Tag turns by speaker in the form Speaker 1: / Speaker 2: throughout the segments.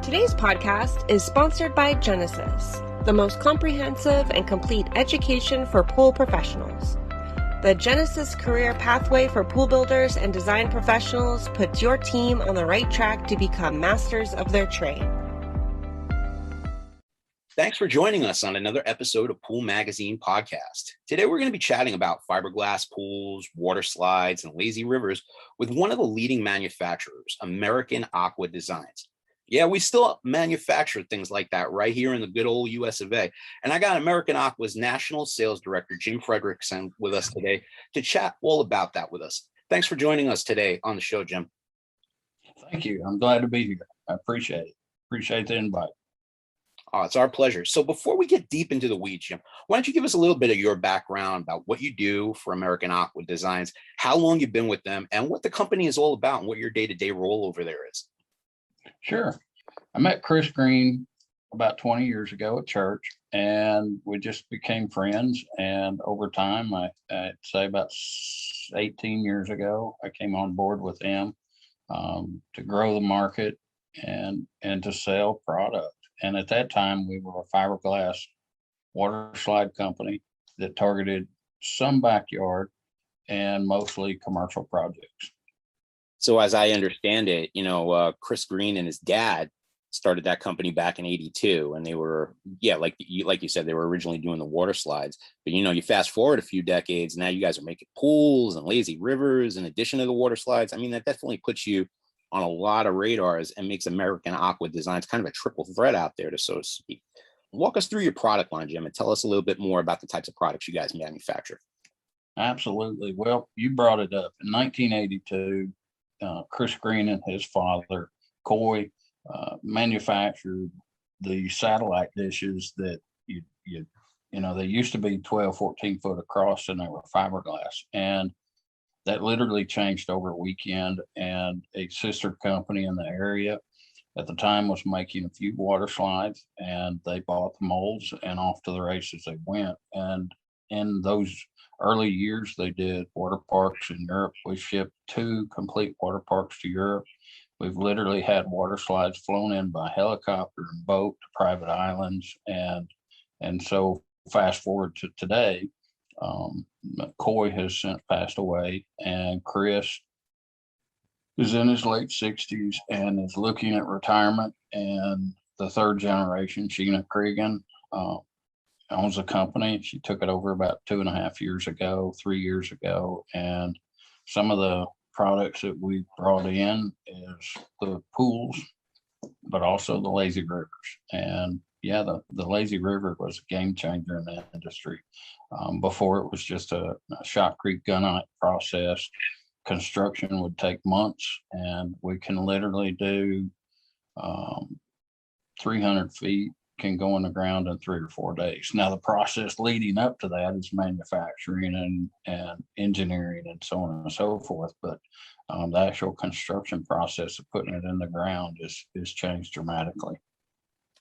Speaker 1: Today's podcast is sponsored by Genesis, the most comprehensive and complete education for pool professionals. The Genesis Career Pathway for Pool Builders and Design Professionals puts your team on the right track to become masters of their trade.
Speaker 2: Thanks for joining us on another episode of Pool Magazine Podcast. Today, we're going to be chatting about fiberglass pools, water slides, and lazy rivers with one of the leading manufacturers, American Aqua Designs. Yeah, we still manufacture things like that right here in the good old US of A. And I got American Aqua's National Sales Director, Jim Frederickson, with us today to chat all about that with us. Thanks for joining us today on the show, Jim.
Speaker 3: Thank you. I'm glad to be here. I appreciate it. Appreciate the invite.
Speaker 2: Oh, it's our pleasure. So before we get deep into the weeds, Jim, why don't you give us a little bit of your background about what you do for American Aqua Designs, how long you've been with them, and what the company is all about, and what your day-to-day role over there is.
Speaker 3: Sure. I met Chris Green about 20 years ago at church, and we just became friends. And over time, I'd say about 18 years ago, I came on board with him to grow the market and to sell product. And at that time, we were a fiberglass water slide company that targeted some backyard and mostly commercial projects.
Speaker 2: So as I understand it, Chris Green and his dad started that company back in '82, and they were, like you said, they were originally doing the water slides. But you fast forward a few decades, now you guys are making pools and lazy rivers in addition to the water slides. I mean, that definitely puts you on a lot of radars and makes American Aqua Designs kind of a triple threat out there, so to speak. Walk us through your product line, Jim, and tell us a little bit more about the types of products you guys manufacture.
Speaker 3: Absolutely. Well, you brought it up. In 1982, Chris Green and his father, Coy, manufactured the satellite dishes that they used to be 12, 14 foot across, and they were fiberglass. And that literally changed over a weekend, and a sister company in the area at the time was making a few water slides, and they bought the molds and off to the races they went. And in those early years, they did water parks in Europe. We shipped 2 complete water parks to Europe. We've literally had water slides flown in by helicopter and boat to private islands. And so fast forward to today, Coy has since passed away, and Chris is in his late 60s and is looking at retirement. And the third generation, Sheena Cregan, owns the company. She took it over about 2.5 years ago, 3 years ago. And some of the products that we brought in is the pools, but also the lazy rivers. And the lazy river was a game changer in the industry. Before, it was just a shotcrete gunite process. Construction would take months, and we can literally do 300 feet can go in the ground in 3 or 4 days. Now, the process leading up to that is manufacturing and engineering and so on and so forth. But the actual construction process of putting it in the ground is changed dramatically.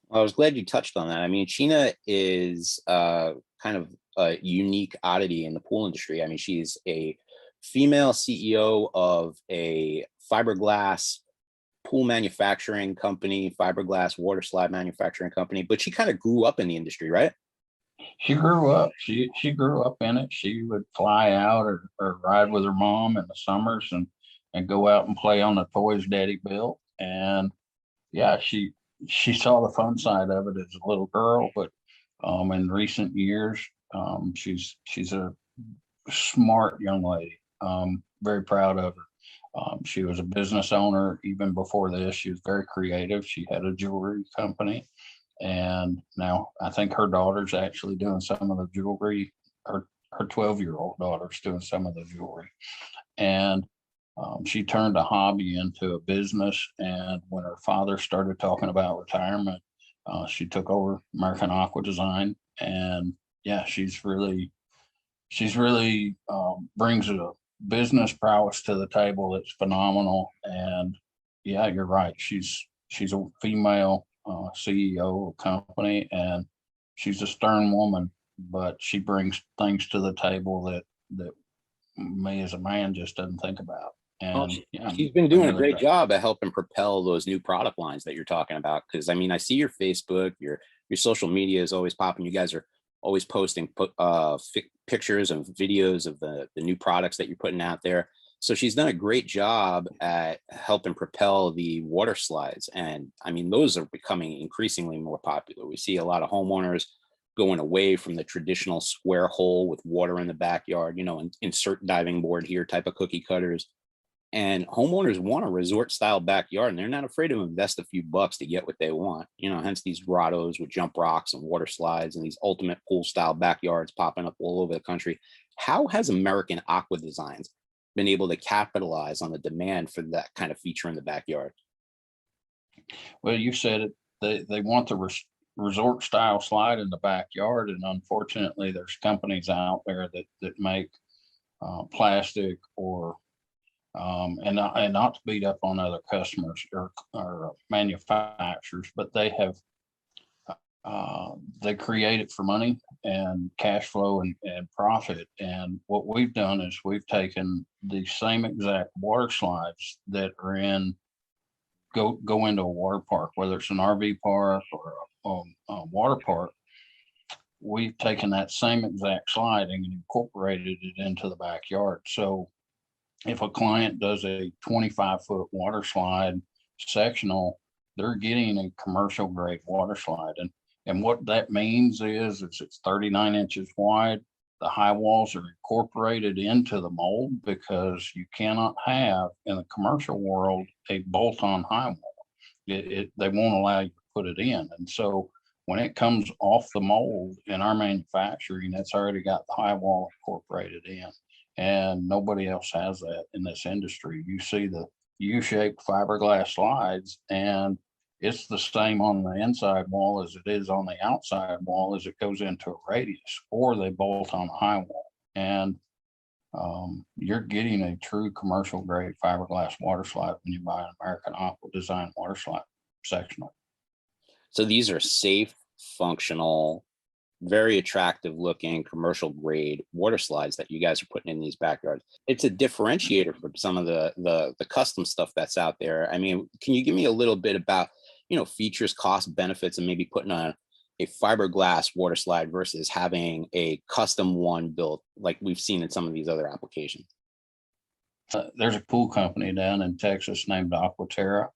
Speaker 2: Well, I was glad you touched on that. I mean, Sheena is kind of a unique oddity in the pool industry. I mean, she's a female CEO of a fiberglass pool manufacturing company, fiberglass water slide manufacturing company, but she kind of grew up in the industry, right?
Speaker 3: She grew up. She grew up in it. She would fly out or ride with her mom in the summers and go out and play on the toys Daddy built. And she saw the fun side of it as a little girl, but in recent years, she's a smart young lady. Very proud of her. She was a business owner even before this. She was very creative. She had a jewelry company, and now I think her daughter's actually doing some of the jewelry. Her 12-year-old daughter's doing some of the jewelry, and she turned a hobby into a business. And when her father started talking about retirement, she took over American Aqua Design, and she's really brings a business prowess to the table that's phenomenal. And you're right, she's a female CEO of a company, and she's a stern woman, but she brings things to the table that me as a man just doesn't think about.
Speaker 2: Oh,
Speaker 3: And yeah,
Speaker 2: she's been
Speaker 3: I
Speaker 2: doing a
Speaker 3: know
Speaker 2: great
Speaker 3: that.
Speaker 2: job at helping propel those new product lines that you're talking about. Because I mean, I see your Facebook, your social media is always popping. You guys are always posting pictures and videos of the new products that you're putting out there. So she's done a great job at helping propel the water slides, and I mean, those are becoming increasingly more popular. We see a lot of homeowners going away from the traditional square hole with water in the backyard, and insert diving board here type of cookie cutters, and homeowners want a resort style backyard and they're not afraid to invest a few bucks to get what they want. Hence these grottos with jump rocks and water slides and these ultimate pool style backyards popping up all over the country. How has American Aqua Designs been able to capitalize on the demand for that kind of feature in the backyard?
Speaker 3: Well, you said it. They want the resort style slide in the backyard, and unfortunately, there's companies out there that make plastic or and not to beat up on other customers or manufacturers, but they create it for money and cash flow and profit. And what we've done is we've taken the same exact water slides that are go into a water park, whether it's an RV park or a water park. We've taken that same exact slide and incorporated it into the backyard. So if a client does a 25-foot water slide sectional, they're getting a commercial grade water slide. And what that means is it's 39 inches wide. The high walls are incorporated into the mold because you cannot have in the commercial world a bolt-on high wall. They won't allow you to put it in. And so when it comes off the mold in our manufacturing, it's already got the high wall incorporated in. And nobody else has that in this industry. You see the U-shaped fiberglass slides, and it's the same on the inside wall as it is on the outside wall as it goes into a radius, or they bolt on the high wall. And you're getting a true commercial grade fiberglass water slide when you buy an American Aqua Design water slide sectional.
Speaker 2: So these are safe, functional, very attractive looking commercial grade water slides that you guys are putting in these backyards. It's a differentiator from some of the custom stuff that's out there. I mean, can you give me a little bit about, features, cost, benefits, and maybe putting a fiberglass water slide versus having a custom one built like we've seen in some of these other applications?
Speaker 3: There's a pool company down in Texas named Aqua,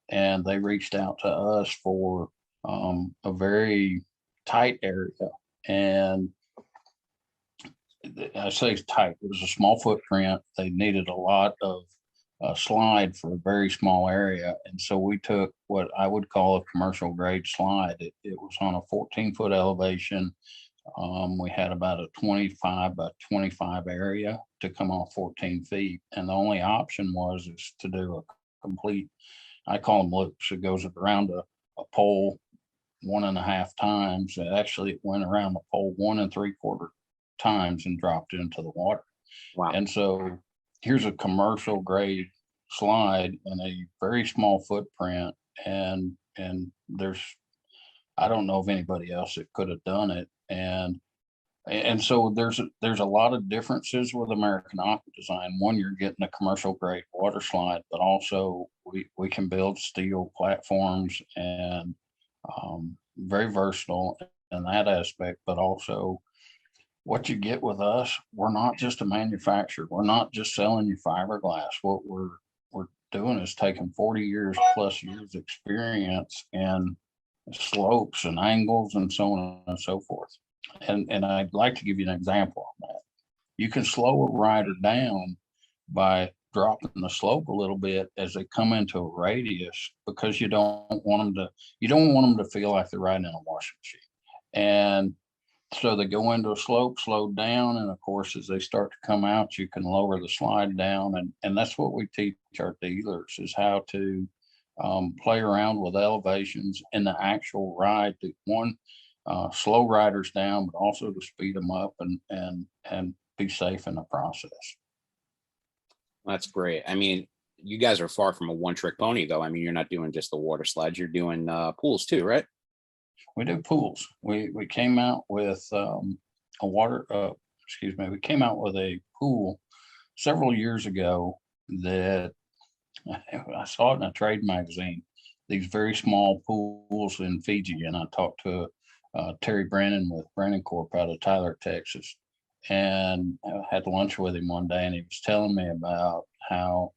Speaker 3: and they reached out to us for a very tight area. And I say tight, it was a small footprint. They needed a lot of slide for a very small area. And so we took what I would call a commercial grade slide. It was on a 14-foot elevation. We had about a 25 by 25 area to come off 14 feet. And the only option is to do a complete, I call them loops. It goes around a pole 1.5 times. Actually, it went around the pole 1 3/4 times and dropped into the water.
Speaker 2: Wow.
Speaker 3: And so here's a commercial grade slide in a very small footprint. And there's, I don't know of anybody else that could have done it. And so there's a lot of differences with American Aqua Design. One, you're getting a commercial grade water slide, but also we can build steel platforms and very versatile in that aspect. But also what you get with us, we're not just a manufacturer. We're not just selling you fiberglass. What we're doing is taking 40 years plus years experience in slopes and angles and so on and so forth. And I'd like to give you an example of that. You can slow a rider down by dropping the slope a little bit as they come into a radius, because you don't want them to feel like they're riding in a washing machine. And so they go into a slope, slow down, and of course, as they start to come out, you can lower the slide down. And that's what we teach our dealers, is how to play around with elevations in the actual ride to slow riders down, but also to speed them up and be safe in the process.
Speaker 2: That's great. I mean, you guys are far from a one-trick pony, though. I mean, you're not doing just the water slides; you're doing pools too, right?
Speaker 3: We do pools. We came out with we came out with a pool several years ago that I saw it in a trade magazine, these very small pools in Fiji. And I talked to Terry Brandon with Brandon Corp out of Tyler, Texas. And I had lunch with him one day, and he was telling me about how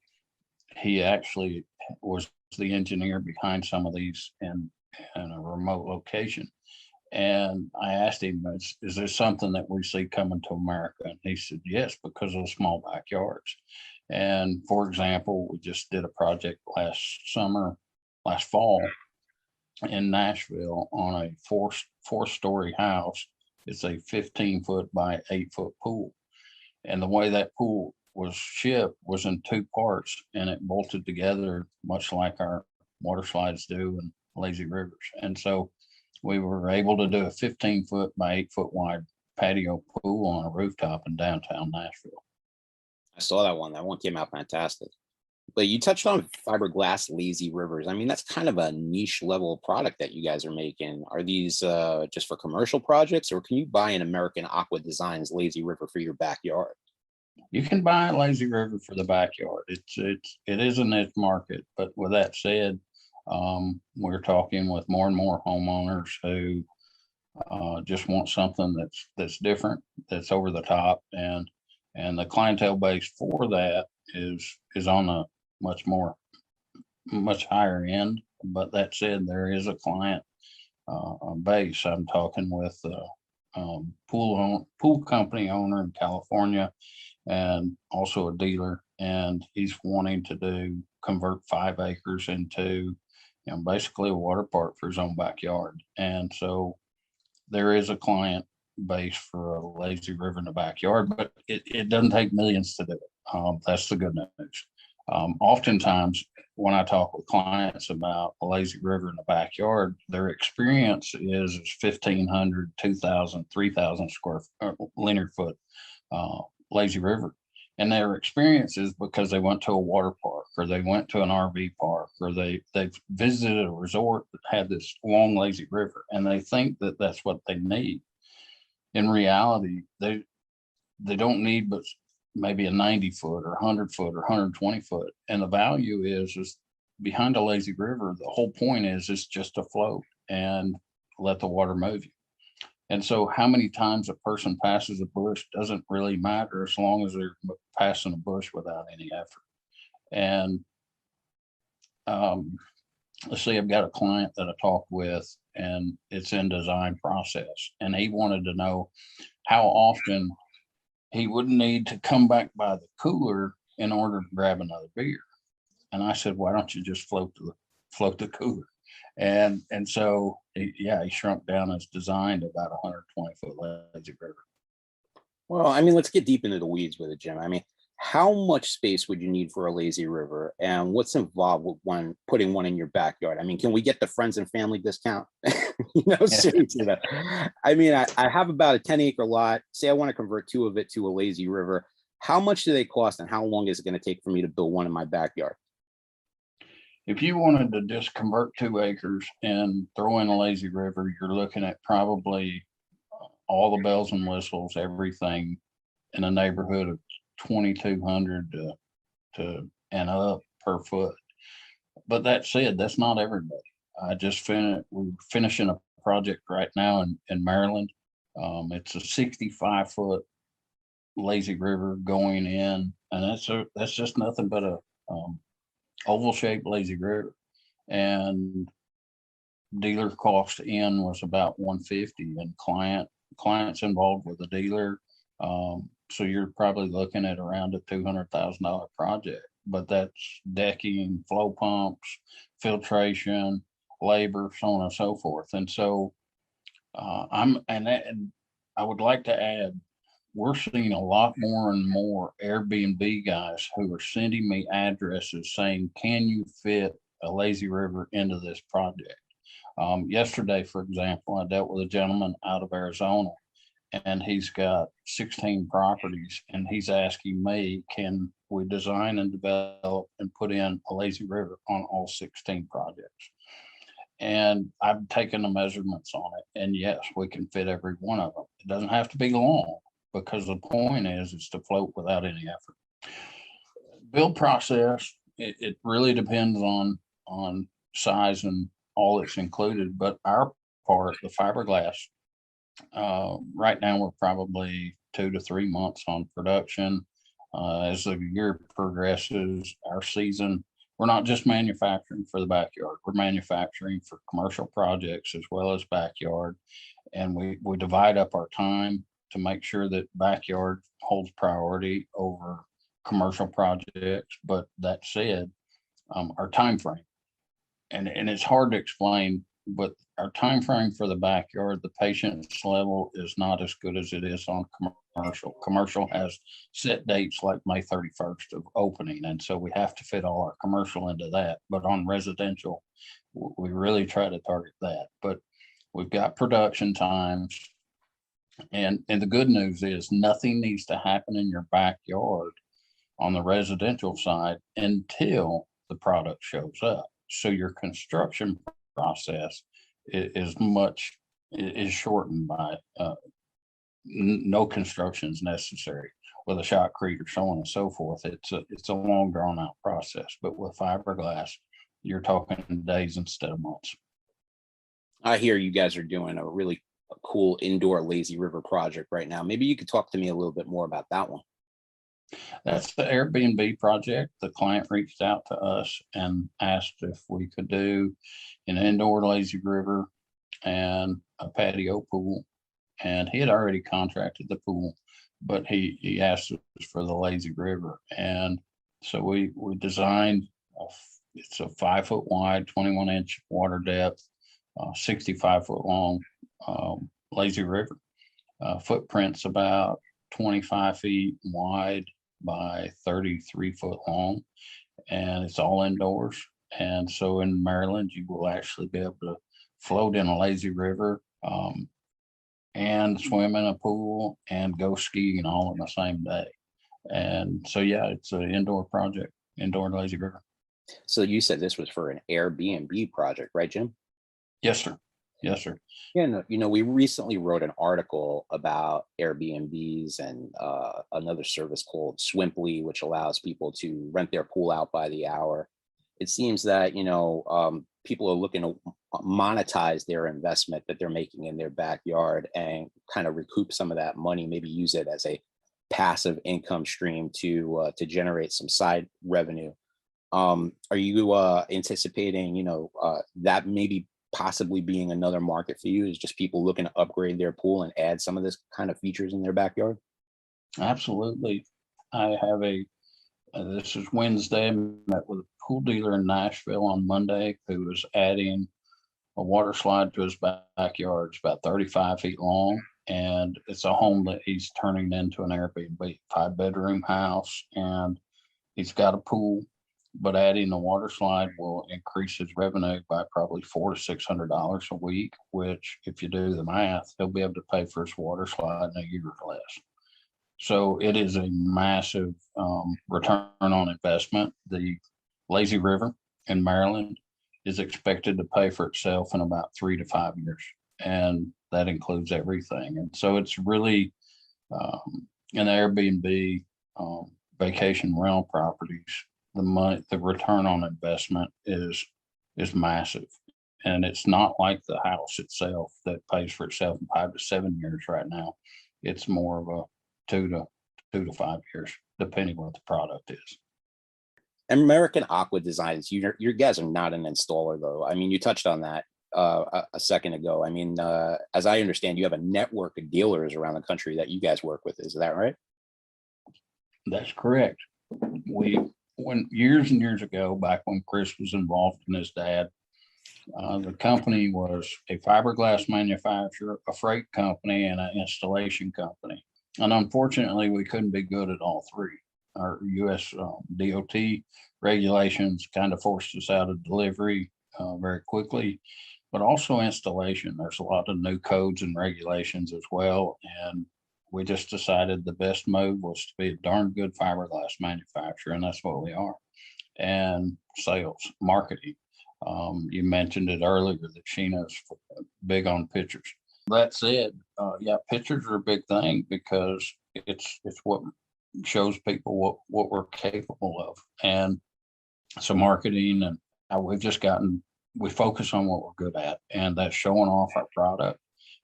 Speaker 3: he actually was the engineer behind some of these in a remote location. And I asked him, is there something that we see coming to America? And he said, yes, because of small backyards. And for example, we just did a project last fall in Nashville on a four-story house. It's a 15-foot by 8-foot pool. And the way that pool was shipped was in two parts, and it bolted together much like our water slides do in lazy rivers. And so we were able to do a 15-foot by 8-foot wide patio pool on a rooftop in downtown Nashville.
Speaker 2: I saw that one. That one came out fantastic. But you touched on fiberglass lazy rivers. I mean, that's kind of a niche level product that you guys are making. Are these just for commercial projects, or can you buy an American Aqua Designs lazy river for your backyard?
Speaker 3: You can buy a lazy river for the backyard. It is a niche market, but with that said, we're talking with more and more homeowners who just want something that's different, that's over the top, and the clientele base for that is on a much higher end. But that said, there is a client base. I'm talking with pool company owner in California, and also a dealer, and he's wanting to convert 5 acres into basically a water park for his own backyard. And so there is a client base for a lazy river in the backyard, but it doesn't take millions to do it. That's the good news. Oftentimes when I talk with clients about a lazy river in the backyard, their experience is 1,500, 2,000, 3,000 linear foot lazy river. And their experience is because they went to a water park, or they went to an RV park, or they've visited a resort that had this long lazy river, and they think that that's what they need. In reality, they don't need but maybe a 90-foot or 100-foot or 120-foot. And the value is behind a lazy river, the whole point is it's just to float and let the water move you. And so how many times a person passes a bush doesn't really matter, as long as they're passing a bush without any effort. And let's see, I've got a client that I talked with, and it's in design process, and he wanted to know how often he would need to come back by the cooler in order to grab another beer. And I said, why don't you just float the cooler? And so he shrunk down his design to about 120-foot lazy river.
Speaker 2: Well, I mean, let's get deep into the weeds with it, Jim. I mean, how much space would you need for a lazy river, and what's involved with putting one in your backyard? I mean, can we get the friends and family discount? Seriously. I mean, I have about a 10-acre lot. Say I want to convert 2 of it to a lazy river. How much do they cost, and how long is it going to take for me to build one in my backyard?
Speaker 3: If you wanted to just convert 2 acres and throw in a lazy river, you're looking at probably all the bells and whistles, everything in a neighborhood of 2,200 to and up per foot. But that said, that's not everybody. We're finishing a project right now in Maryland. It's a 65-foot lazy river going in, and that's just nothing but a oval shaped lazy river. And dealer cost in was about 150, and clients involved with the dealer. So you're probably looking at around a $200,000 project, but that's decking, flow pumps, filtration, labor, so on and so forth. And so and I would like to add, we're seeing a lot more and more Airbnb guys who are sending me addresses saying, can you fit a lazy river into this project? Yesterday, for example, I dealt with a gentleman out of Arizona, and he's got 16 properties, and he's asking me, can we design and develop and put in a lazy river on all 16 projects? And I've taken the measurements on it, and yes, we can fit every one of them. It doesn't have to be long, because the point is to float without any effort. Build process, it really depends on size and all that's included, but our part, the fiberglass, right now we're probably 2 to 3 months on production. As the year progresses, our season, we're not just manufacturing for the backyard, we're manufacturing for commercial projects as well as backyard. And we divide up our time to make sure that backyard holds priority over commercial projects. But that said, our time frame, and it's hard to explain, but our time frame for the backyard, the patience level is not as good as it is on commercial. Commercial has set dates like May 31st of opening, and so we have to fit all our commercial into that. But on residential, we really try to target that. But we've got production times, and the good news is nothing needs to happen in your backyard on the residential side until the product shows up. So your construction process is shortened by no construction is necessary with a shotcrete or so on and so forth. It's a long drawn out process, but with fiberglass, you're talking days instead of months.
Speaker 2: I hear you guys are doing a really cool indoor lazy river project right now. Maybe you could talk to me a little bit more about that one.
Speaker 3: That's the Airbnb project. The client reached out to us and asked if we could do an indoor lazy river and a patio pool. And he had already contracted the pool, but he asked us for the lazy river. And so we designed, it's a 5 foot wide, 21-inch water depth, 65 foot long lazy river. Footprint's about 25 feet wide by 33 foot long, and it's all indoors. And so in Maryland, you will actually be able to float in a lazy river, and swim in a pool and go skiing all in the same day. And so, yeah, it's an indoor project, indoor lazy river.
Speaker 2: So you said this was for an Airbnb project, right, Jim?
Speaker 3: Yes, sir. Yes, sir.
Speaker 2: Yeah, no, we recently wrote an article about Airbnbs and another service called Swimply, which allows people to rent their pool out by the hour. It seems that, people are looking to monetize their investment that they're making in their backyard and kind of recoup some of that money, maybe use it as a passive income stream to generate some side revenue. Are you anticipating, that maybe possibly being another market for you, is just people looking to upgrade their pool and add some of this kind of features in their backyard?
Speaker 3: Absolutely. I have this is Wednesday. I met with a pool dealer in Nashville on Monday who is adding a water slide to his backyard. It's about 35 feet long, and it's a home that he's turning into an Airbnb, 5-bedroom house, and he's got a pool. But adding a water slide will increase his revenue by probably $400 to $600 a week, which, if you do the math, he'll be able to pay for his water slide in a year or less. So it is a massive return on investment. The lazy river in Maryland is expected to pay for itself in about 3 to 5 years, and that includes everything. And so it's really an Airbnb, vacation rental properties. The return on investment is massive, and it's not like the house itself that pays for itself in 5 to 7 years right now. It's more of a 2 to 5 years, depending what the product is.
Speaker 2: American Aqua Designs, you guys are not an installer, though. I mean, you touched on that a second ago. I mean, as I understand, you have a network of dealers around the country that you guys work with. Is that right?
Speaker 3: That's correct. When years and years ago, back when Chris was involved in his dad, the company was a fiberglass manufacturer, a freight company, and an installation company. And unfortunately, we couldn't be good at all three. Our U.S. DOT regulations kind of forced us out of delivery very quickly, but also installation. There's a lot of new codes and regulations as well. And we just decided the best move was to be a darn good fiberglass manufacturer, and that's what we are. And sales, marketing. You mentioned it earlier that Sheena's big on pictures. That said, yeah, pictures are a big thing because it's what shows people what we're capable of. And so marketing and we focus on what we're good at, and that's showing off our product,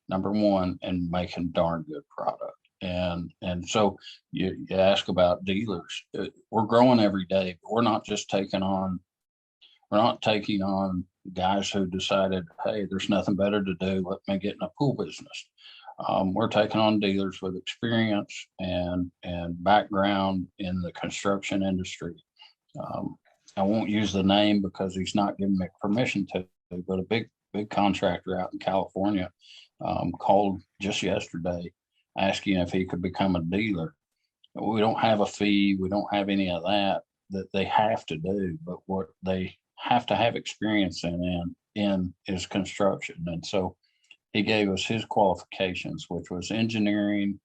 Speaker 3: number one, and making darn good product. And so you ask about dealers. We're growing every day, but we're not taking on guys who decided, hey, there's nothing better to do, let me get in a pool business. We're taking on dealers with experience and background in the construction industry. I won't use the name because he's not giving me permission to, but a big contractor out in California called just yesterday asking if he could become a dealer. We don't have a fee. We don't have any of that they have to do, but what they have to have experience in is construction. And so he gave us his qualifications, which was engineering,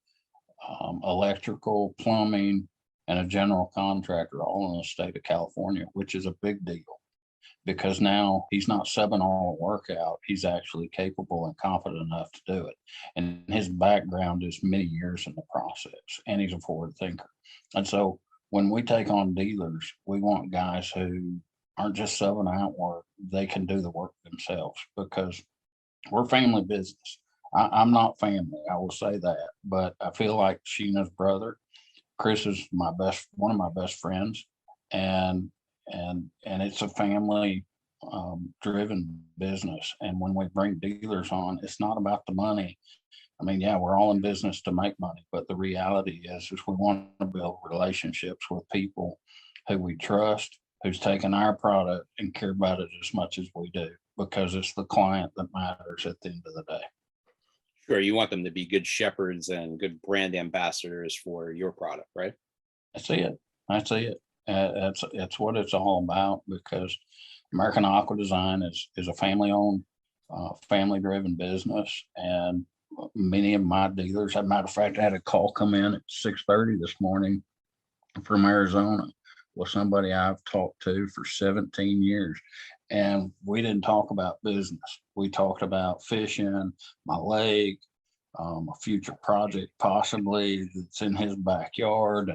Speaker 3: electrical, plumbing, and a general contractor, all in the state of California, which is a big deal because now he's not subbing all the work out. He's actually capable and confident enough to do it. And his background is many years in the process, and he's a forward thinker. And so when we take on dealers, we want guys who aren't just subbing out work. They can do the work themselves because we're family business. I'm not family, I will say that, but I feel like Sheena's brother, Chris, is one of my best friends, and it's a family driven business. And when we bring dealers on, it's not about the money. I mean, yeah, we're all in business to make money, but the reality is we want to build relationships with people who we trust, who's taken our product and care about it as much as we do, because it's the client that matters at the end of the day.
Speaker 2: Sure, you want them to be good shepherds and good brand ambassadors for your product, right?
Speaker 3: That's it. That's what it's all about, because American Aqua Design is a family-owned, family-driven business, and many of my dealers. As a matter of fact, I had a call come in at 6:30 this morning from Arizona with somebody I've talked to for 17 years. And we didn't talk about business. We talked about fishing, my lake, a future project possibly that's in his backyard.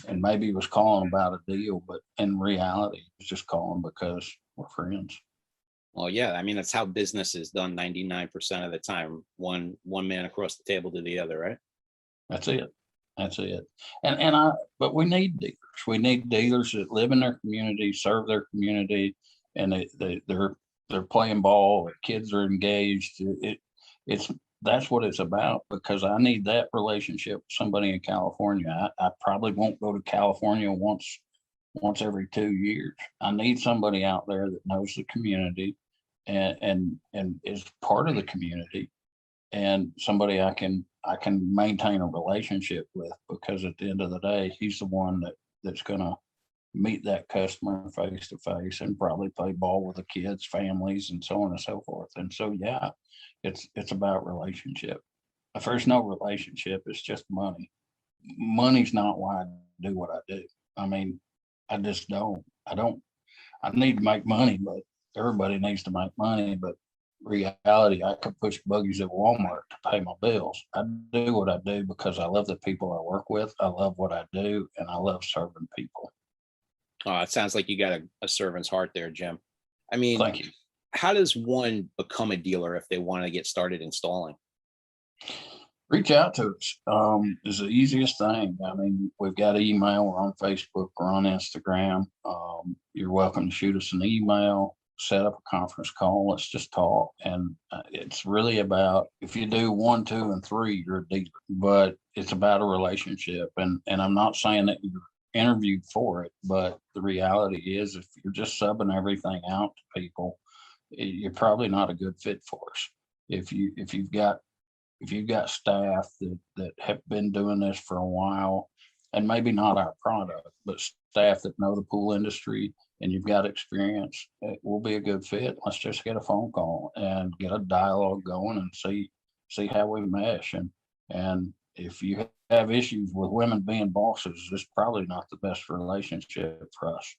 Speaker 3: And maybe he was calling about a deal, but in reality, he was just calling because we're friends.
Speaker 2: Well, yeah, I mean, that's how business is done 99% of the time. One man across the table to the other, right?
Speaker 3: That's it. But we need dealers. We need dealers that live in their community, serve their community, and they're playing ball. The kids are engaged. That's what it's about, because I need that relationship with somebody in California. I probably won't go to California once every 2 years. I need somebody out there that knows the community and is part of the community, and somebody I can maintain a relationship with, because at the end of the day, he's the one that's going to meet that customer face to face and probably play ball with the kids, families, and so on and so forth. And so, yeah, it's about relationship. If there's no relationship, it's just money. Money's not why I do what I do. I mean, I just don't. I need to make money, but everybody needs to make money. But reality, I could push buggies at Walmart to pay my bills. I do what I do because I love the people I work with. I love what I do, and I love serving people.
Speaker 2: Oh, it sounds like you got a servant's heart there, Jim. I mean,
Speaker 3: Thank you.
Speaker 2: How does one become a dealer if they want to get started installing?
Speaker 3: Reach out to us. Is the easiest thing. I mean, we've got email, we're on Facebook, we're on Instagram. You're welcome to shoot us an email, set up a conference call. Let's just talk. And it's really about, if you do 1, 2, and 3, you're a dealer, but it's about a relationship. And I'm not saying that you're interviewed for it, but the reality is, if you're just subbing everything out to people, you're probably not a good fit for us. If you've got staff that have been doing this for a while, and maybe not our product, but staff that know the pool industry, and you've got experience, it will be a good fit. Let's just get a phone call and get a dialogue going and see how we mesh. And if you have issues with women being bosses, it's probably not the best relationship for us.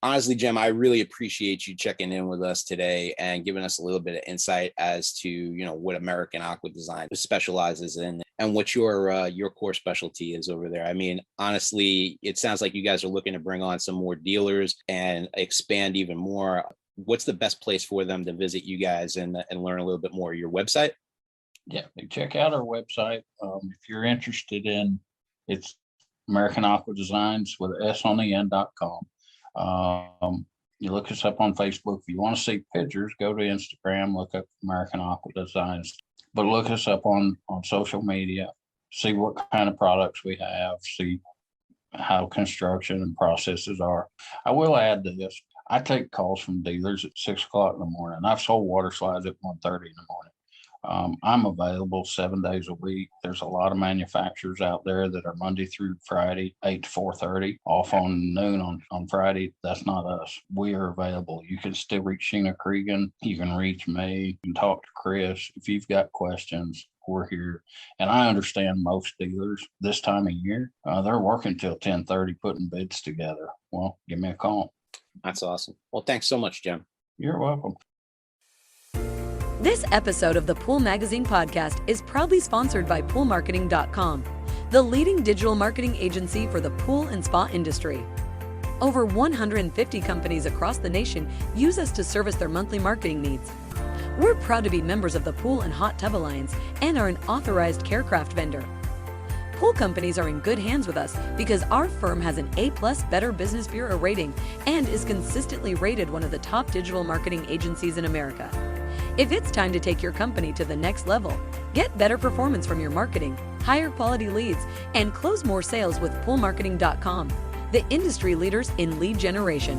Speaker 2: Honestly, Jim, I really appreciate you checking in with us today and giving us a little bit of insight as to, what American Aqua Design specializes in. and what your core specialty is over there. I mean, honestly, it sounds like you guys are looking to bring on some more dealers and expand even more. What's the best place for them to visit you guys and learn a little bit more? Your website?
Speaker 3: Yeah, check out our website. If you're interested in, it's American Aqua Designs with an S on the end.com. You look us up on Facebook. If you want to see pictures, go to Instagram, look up American Aqua Designs. But look us up on social media, see what kind of products we have, see how construction and processes are. I will add to this. I take calls from dealers at 6 o'clock in the morning. I've sold water slides at 1:30 in the morning. I'm available 7 days a week. There's a lot of manufacturers out there that are Monday through Friday, 8 to 4:30, off on noon on Friday. That's not us. We are available. You can still reach Sheena Cregan. You can reach me. You can talk to Chris. If you've got questions, we're here. And I understand most dealers this time of year, they're working till 10:30 putting bids together. Well, give me a call.
Speaker 2: That's awesome. Well, thanks so much, Jim.
Speaker 3: You're welcome.
Speaker 4: This episode of the Pool Magazine podcast is proudly sponsored by poolmarketing.com, the leading digital marketing agency for the pool and spa industry. Over 150 companies across the nation use us to service their monthly marketing needs. We're proud to be members of the Pool and Hot Tub Alliance and are an authorized Carecraft vendor. Pool companies are in good hands with us because our firm has an A+ Better Business Bureau rating and is consistently rated one of the top digital marketing agencies in America. If it's time to take your company to the next level, get better performance from your marketing, higher quality leads, and close more sales with poolmarketing.com, the industry leaders in lead generation.